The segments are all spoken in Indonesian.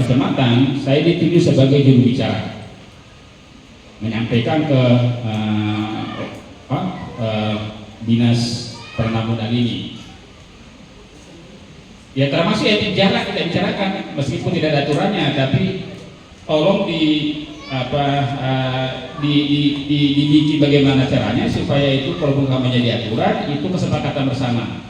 kecamatan, saya dituju sebagai juru bicara, menyampaikan ke dinas penampungan ini. Ya termasuk etik jarak kita bicarakan, meskipun tidak ada aturannya, tapi tolong dibikin bagaimana caranya supaya itu kalau menjadi diaturan, itu kesepakatan bersama.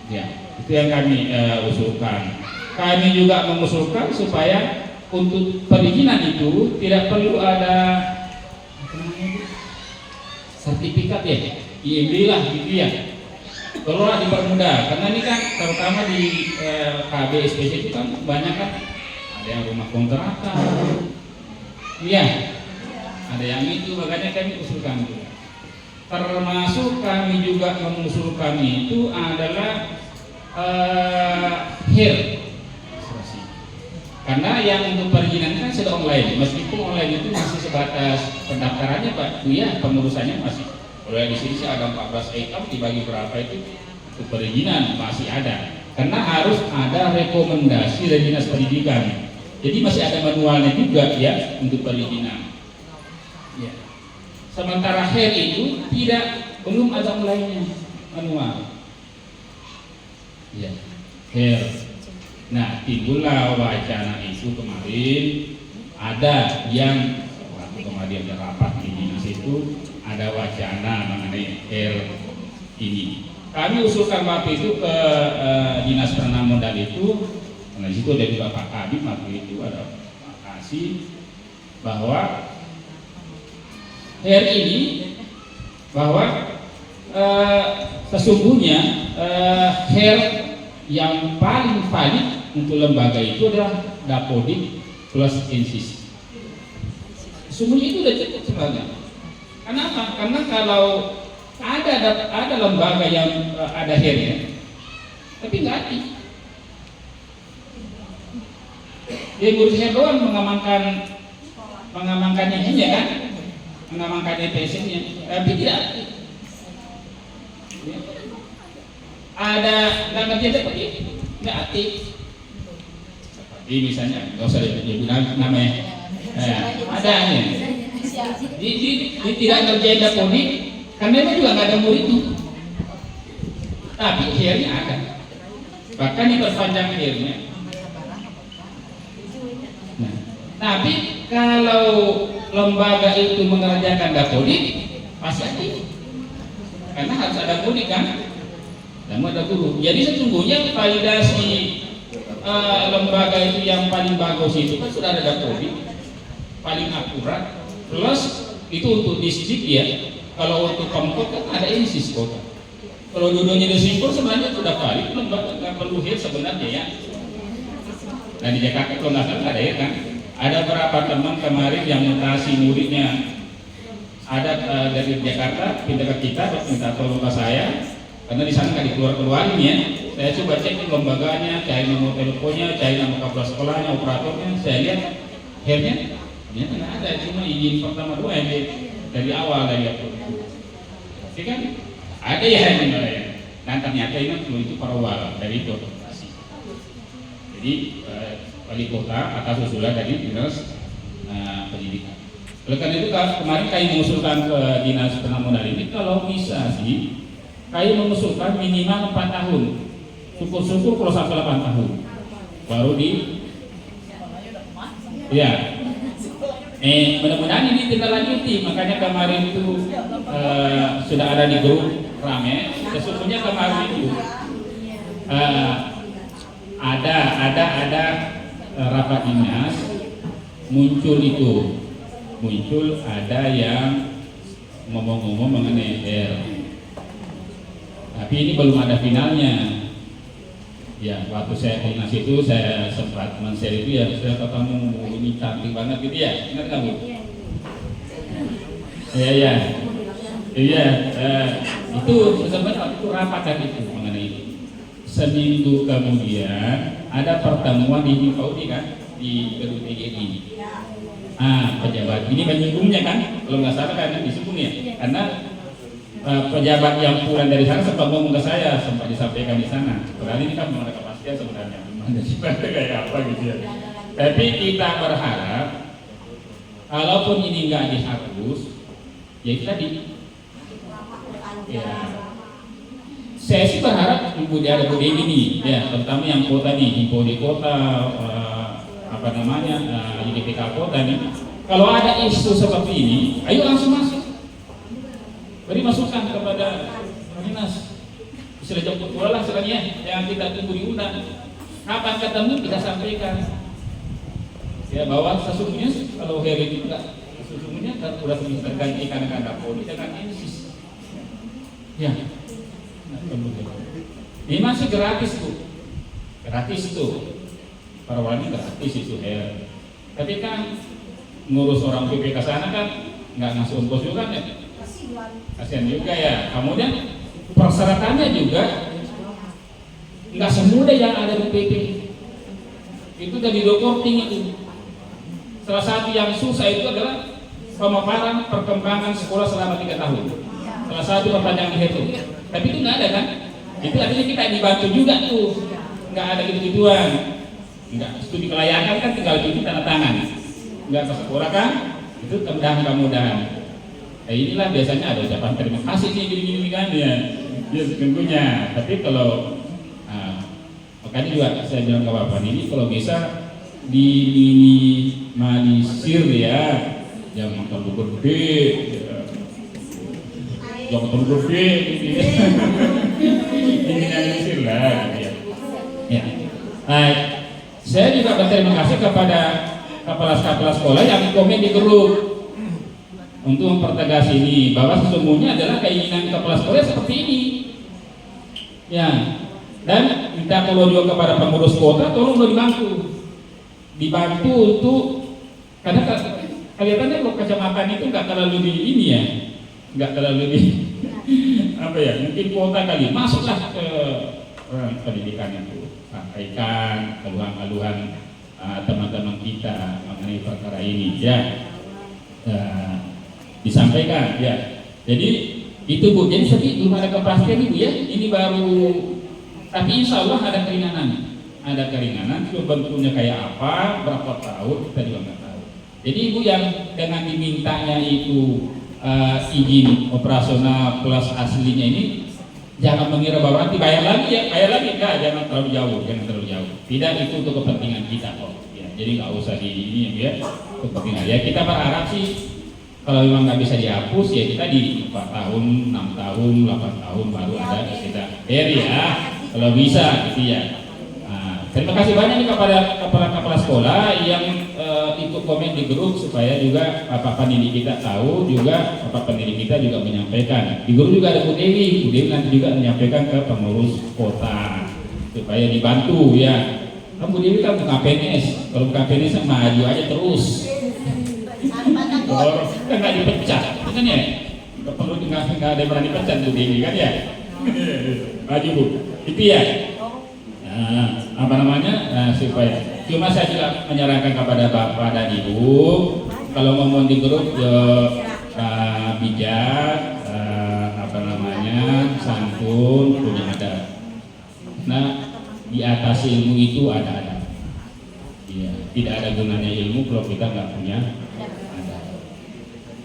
Ya, itu yang kami usulkan. Kami juga mengusulkan supaya untuk perizinan itu tidak perlu ada sertifikat ya, IMB lah gitu ya. Tolonglah dipermudah, karena ini kan terutama di KB SPC itu kan banyak kan, ada yang rumah kontrakan, iya, ada yang itu, makanya kami usulkan juga. Termasuk kami juga mengusulkan itu adalah HER, karena yang untuk perizinan kan sudah online, meskipun online itu masih sebatas pendaftarannya Pak, iya pengurusannya masih. Kalau di sini sih ada 14 item dibagi berapa itu untuk perizinan masih ada, karena harus ada rekomendasi dari dinas pendidikan. Jadi masih ada manualnya juga ya untuk perizinan. Ya. Sementara HER itu belum ada mulainya manual. Ya, HER. Nah, timbullah wacana itu kemarin, ada yang waktu kemarin ada rapat di dinas itu ada wacana mengenai HER ini. Kami usulkan waktu itu ke dinas perenang modal itu, karena di situ ada juga Pak Kabit waktu itu ada Pak Kasih, bahwa HER ini bahwa sesungguhnya HER yang paling valid untuk lembaga itu adalah Dapodik plus NCC. Sesungguhnya itu sudah cukup sebenarnya. Kenapa? Karena kalau ada lembaga yang ada HER-nya, tapi nggak aktif. Dia ngurus HER doang, mengamankan izinnya kan, mengamankan EPS-nya, tapi tidak aktif. Ada nggak ngerti seperti nggak aktif. Seperti misalnya, nggak usah dibilang namanya, ada nih. Dia tidak ngerjain Dapodik, karena memang juga nggak ada murid itu. Tapi HER-nya ada, bahkan diperpanjang HER-nya. Nah, tapi kalau lembaga itu mengerjakan Dapodik, pasti aktif, karena harus ada murid kan, dan ada guru. Jadi sesungguhnya validasi lembaga itu yang paling bagus itu kan sudah ada Dapodik, paling akurat. Plus itu untuk distrik ya. Kalau untuk Pemkot kan ada INSIS kota. Kalau dulunya di Singapura sebenarnya sudah valid, lembaga nggak perlu HER sebenarnya ya. Nah di Jakarta kalau nggak salah ada ya kan. Ada berapa teman kemarin yang mutasi muridnya ada dari Jakarta pindah ke kita, minta tolong ke saya, karena di sana nggak dikeluarin ya. Saya coba cek lembaganya, cari nomor teleponnya, cari nama kepala sekolahnya, operatornya, saya lihat HER-nya ternyata nggak ada, cuma izin pertama dua yang dari awal dari apa. Jadi kan ada ya ini ya. Dan ternyata itu perwal dari itu operasi. Jadi wali kota atas usulan dari dinas pendidikan. Oleh karena itu kemarin kami mengusulkan ke dinas penampungan ini, kalau bisa sih kami mengusulkan minimal 4 tahun. Syukur-syukur kalau sampai 8 tahun baru ya. Mudah-mudahan ini kita lanjuti. Makanya kemarin itu sudah ada di grup rame. Sesungguhnya kemarin itu ada rapat dinas, muncul ada yang ngomong-ngomong mengenai HER. Tapi ini belum ada finalnya. Ya, waktu saya dinas itu saya sempat men-share itu ya, saya ketemu ini cantik banget gitu ya, ingat kamu? Iya. Itu sebenarnya itu rapat kan itu mengenai itu. Seminggu kemudian ada pertemuan di Paudi kan di gedung TGI. Pejabat ini menyinggungnya kan, kalau nggak salah kan disinggung ya, karena pejabat yang pulang dari sana sempat ngomong ke saya, sempat disampaikan di sana. Padahal ini kan mengenai kepastian sebenarnya, gimana sih kayak apa gitu ya. Tapi kita berharap kalaupun ini nggak dihapus, ya itu tadi. Ya. Saya sih berharap Ibu ada Bu Dewi nih, ya, terutama yang kota nih, info di kota, IDPK kota nih. Kalau ada isu seperti ini, ayo langsung masuk. Beri masukan kepada Dinas. Sudah jemput bola lah sebenarnya, yang kita tunggu diundang. Kapan ketemu kita sampaikan. Ya, bahwa sesungguhnya kalau hari ini enggak, sesungguhnya sudah terganti karena Polri dengan ISIS. Ya. Ini masih gratis tuh, gratis tuh, para wanita gratis itu ya. Tapi kan ngurus orang PPK sana kan nggak ngasih ongkos juga kan ya, kasihan juga ya. Kemudian persyaratannya juga nggak semudah yang ada di PP. Itu dari dokorting itu. Salah satu yang susah itu adalah pemaparan perkembangan sekolah selama 3 tahun. Salah satu pertanyaan itu. Tapi itu nggak ada kan? Itu artinya kita dibantu juga tuh. Nggak ada gitu-gituan. Nggak studi kelayakan kan tinggal bikin tanda tangan. Nggak ke sekolah kan? Itu kemudahan. Inilah biasanya ada ucapan terima kasih nih gini-gini kan ya. Ya tentunya. Tapi kalau makanya juga saya bilang ke Bapak ini kalau bisa diminimalisir ya, jangan terlalu gede, jangan terlalu gede, diminimalisir lah. Ya. Saya juga berterima kasih kepada kepala sekolah yang komen di grup untuk mempertegas ini bahwa sesungguhnya adalah keinginan kepala sekolah seperti ini. Ya. Dan minta tolong juga kepada pengurus kota, tolong dibantu untuk, karena kelihatannya kalau kecamatan itu nggak terlalu di ini ya, nggak terlalu di apa ya, mungkin kota kali masuklah ke pendidikan itu, sampaikan keluhan-keluhan teman-teman kita mengenai perkara ini ya, disampaikan ya. Jadi itu Bu, jadi belum ada kepastian Ibu ya, ini baru. Tapi insya Allah ada keringanan, cuma bentuknya kayak apa, berapa tahun kita juga nggak tahu. Jadi Ibu yang dengan dimintanya itu izin operasional plus aslinya ini, jangan mengira bahwa nanti bayar lagi, enggak, jangan terlalu jauh. Tidak, itu untuk kepentingan kita kok. Ya, jadi nggak usah di ini ya, kepentingan. Ya kita berharap sih kalau memang nggak bisa dihapus ya kita di 4 tahun, 6 tahun, 8 tahun baru ada kita ya. Kalau bisa gitu ya. Terima kasih banyak nih kepada kepala sekolah yang ikut komen di grup supaya juga Bapak pendidik kita tahu, juga Bapak pendidik kita juga menyampaikan. Di grup juga ada Bu Dewi nanti juga menyampaikan ke pengurus kota supaya dibantu ya. Kan Bu Dewi kan bukan PNS, kalau bukan PNS maju aja terus. Kalau kan nggak dipecat, kan ya? Perlu nggak ada yang berani pecat Bu Dewi kan ya? Maju Bu. Itu ya, supaya cuma saya juga menyarankan kepada Bapak dan Ibu kalau ngomong di grup bijak, santun, punya adat. Nah di atas ilmu itu ada adat. Ya, tidak ada gunanya ilmu kalau kita nggak punya adat.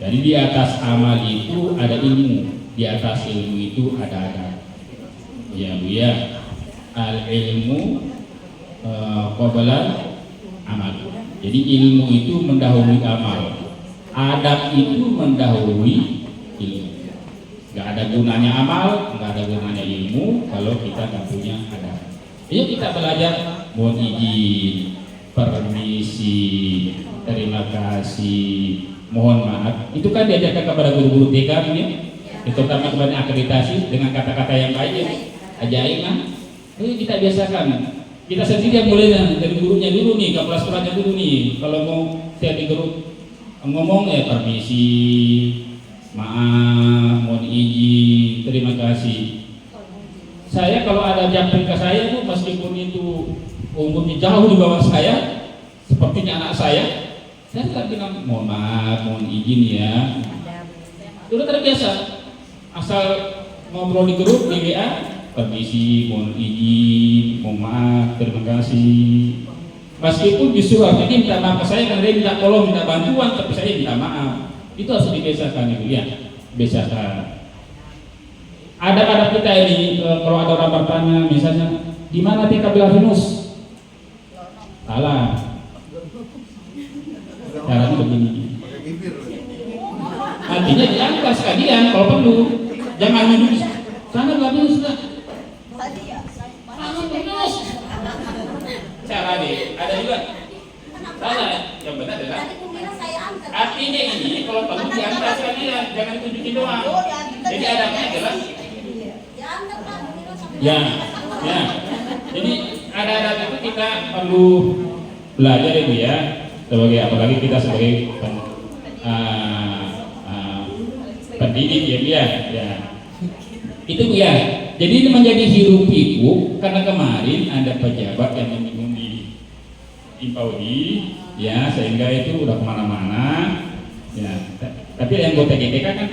Jadi di atas amal itu ada ilmu, di atas ilmu itu ada adat. Ya Bu ya, al ilmu qabla amal. Jadi ilmu itu mendahului amal, adab itu mendahului ilmu. Gak ada gunanya amal, gak ada gunanya ilmu kalau kita gak punya adab. Jadi kita belajar, mohon izin, permisi, terima kasih, mohon maaf. Itu kan diajarkan kepada guru-guru TK ya, terutama kepada akreditasi dengan kata-kata yang baik ya. Ajaib kan? Ini kita biasakan. Kita sendiri yang mulai dari gurunya dulu nih, kepala sekolahnya dulu nih. Kalau mau saya di grup ngomong ya permisi, maaf, mohon izin, terima kasih. Saya kalau ada japri ke saya tuh meskipun itu umurnya jauh di bawah saya, sepertinya anak saya tak bilang mohon maaf, mohon izin ya. Sudah terbiasa. Asal ngobrol di grup di WA, permisi, mohon izin, mohon maaf, terima kasih. Meskipun justru ini minta maaf ke saya karena dia minta tolong, minta bantuan, tapi saya minta maaf. Itu harus dibiasakan itu ya, biasakan. Ada pada kita ini kalau ada orang bertanya misalnya di mana TK Venus? Salah. Caranya begini. Artinya diangkat sekalian kalau perlu. Jangan menunjuk sana Venus enggak. Venus. Cara deh, ada juga. Salah, yang benar adalah artinya ini kalau perlu diangkat sekalian, jangan tunjukin doang. Jadi adabnya adalah ya. Jadi ada itu kita perlu belajar itu ya, sebagai apalagi kita sebagai pendidik ya. Itu ya. Jadi ini menjadi hiruk pikuk karena kemarin ada pejabat yang menyinggung di Impaudi ya, sehingga itu udah kemana-mana ya. Tapi yang anggota GTK kan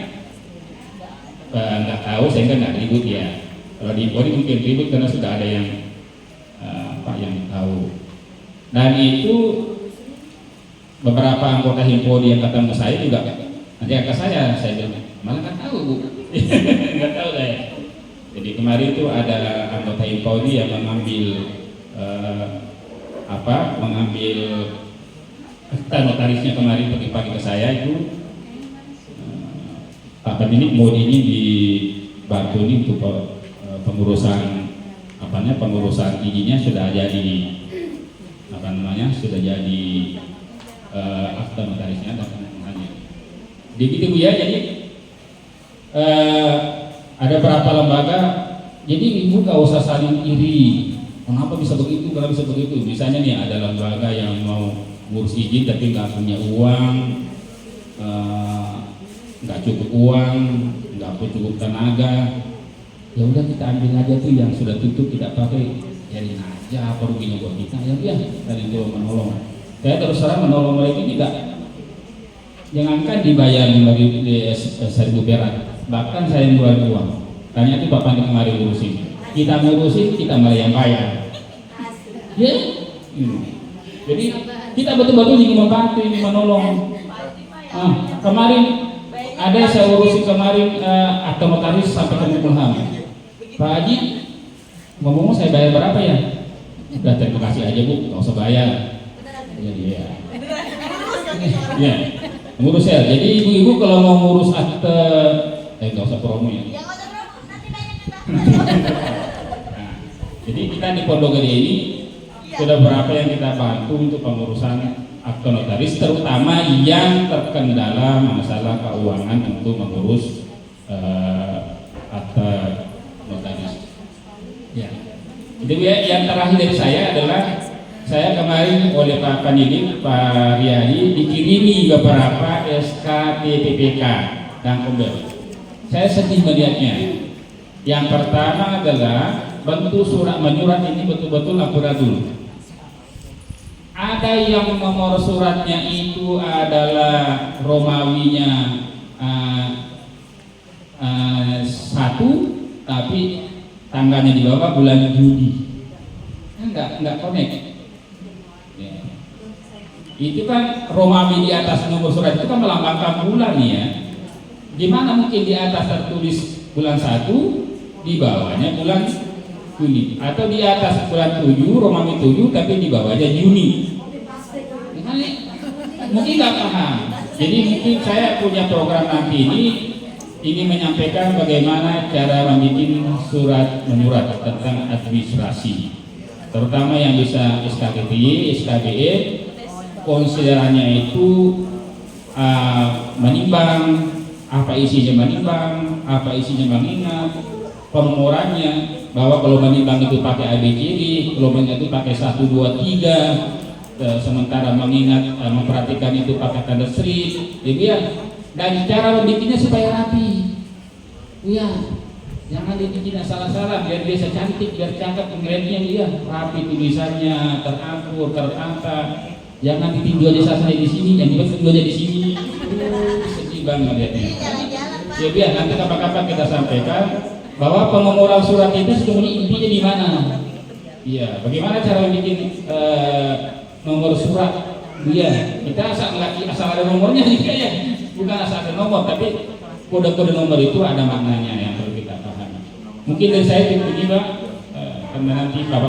nggak tahu sehingga nggak ribut ya. Kalau di Impaudi mungkin ribut karena sudah ada yang yang tahu. Dan itu beberapa anggota Himpodi yang ketemu saya juga nanti ke saya bilang malah nggak tahu Bu. Nggak tahu saya. Jadi kemarin itu ada anggota Himpodi yang mengambil mengambil notarisnya kemarin pagi-pagi ke saya itu mau ini dibantu ini untuk pengurusan pengurusan izinnya sudah jadi sudah jadi akta notarisnya dan semuanya. Begitu Bu ya. Jadi ada berapa lembaga, jadi Ibu gak usah saling iri. Kenapa bisa begitu? Kenapa bisa begitu? Misalnya nih ada lembaga yang mau ngurus izin tapi nggak punya uang, nggak cukup uang, nggak cukup tenaga. Ya udah kita ambil aja tuh yang sudah tutup, tidak pakai, jadi aja apa ruginya buat kita. Ya dari itu menolong. Saya terus terang menolong mereka tidak. Jangankan dibayar di 1.000 perak, bahkan saya ngeluarin uang. Tanya itu Bapak kemarin ngurusin. Kita ngurusin, kita malah yang bayar. Ya, jadi kita betul-betul ingin membantu, ini menolong. Kemarin ada saya urusin kemarin akta notaris sampai ke Mulham. Pak Haji, ngomong saya bayar berapa ya? Udah terima kasih aja Bu, nggak usah bayar. Ya, ngurus ya. Jadi ibu-ibu kalau mau ngurus akte, nggak usah promo ya. Jadi kita di Pondok Gede ini sudah berapa yang kita bantu untuk pengurusan akte notaris, terutama yang terkendala masalah keuangan untuk mengurus akte notaris. Ya. Jadi yang terakhir dari saya adalah saya kemarin oleh Pak Pendidik Pak Riyadi dikirimi beberapa SK TPPK dan Kombel. Saya sedih melihatnya. Yang pertama adalah bentuk surat menyurat ini betul-betul amburadul. Ada yang nomor suratnya itu adalah Romawinya 1, tapi tanggalnya di bawah bulan Juli. Enggak connect. Ya. Itu kan Romawi di atas nomor surat itu kan melambangkan bulan ya. Gimana mungkin di atas tertulis bulan 1, di bawahnya bulan Juni, atau di atas bulan 7 Romawi 7 tapi di bawahnya Juni. Mungkin nggak paham. Jadi mungkin saya punya program nanti ini menyampaikan bagaimana cara membuat surat menyurat tentang administrasi, terutama yang bisa SKBPY, SKBE, konsiderannya itu menimbang, apa isinya menimbang, apa isinya mengingat, penomorannya, bahwa kalau menimbang itu pakai ABCD, kalau mengingat itu pakai 1, 2, 3, sementara mengingat memperhatikan itu pakai tanda strip, ya. Dan cara membikinnya supaya rapi, ya. Jangan dibikin salah-salah, biar biasa cantik, biar cakep pengredinya dia, rapi tulisannya, teratur, tertata. Jangan ditinju aja selesai di sini, yang ditinju aja di sini. Sedih banget lihatnya. Ya biar nanti kapan-kapan kita sampaikan bahwa penomoran surat itu sebetulnya intinya di mana? Iya, bagaimana cara bikin nomor surat dia. Kita asal ada nomornya juga ya, bukan asal ada nomor, tapi kode-kode nomor itu ada maknanya yang perlu kita pahami. Mungkin dari saya itu Pak, karena nanti Bapak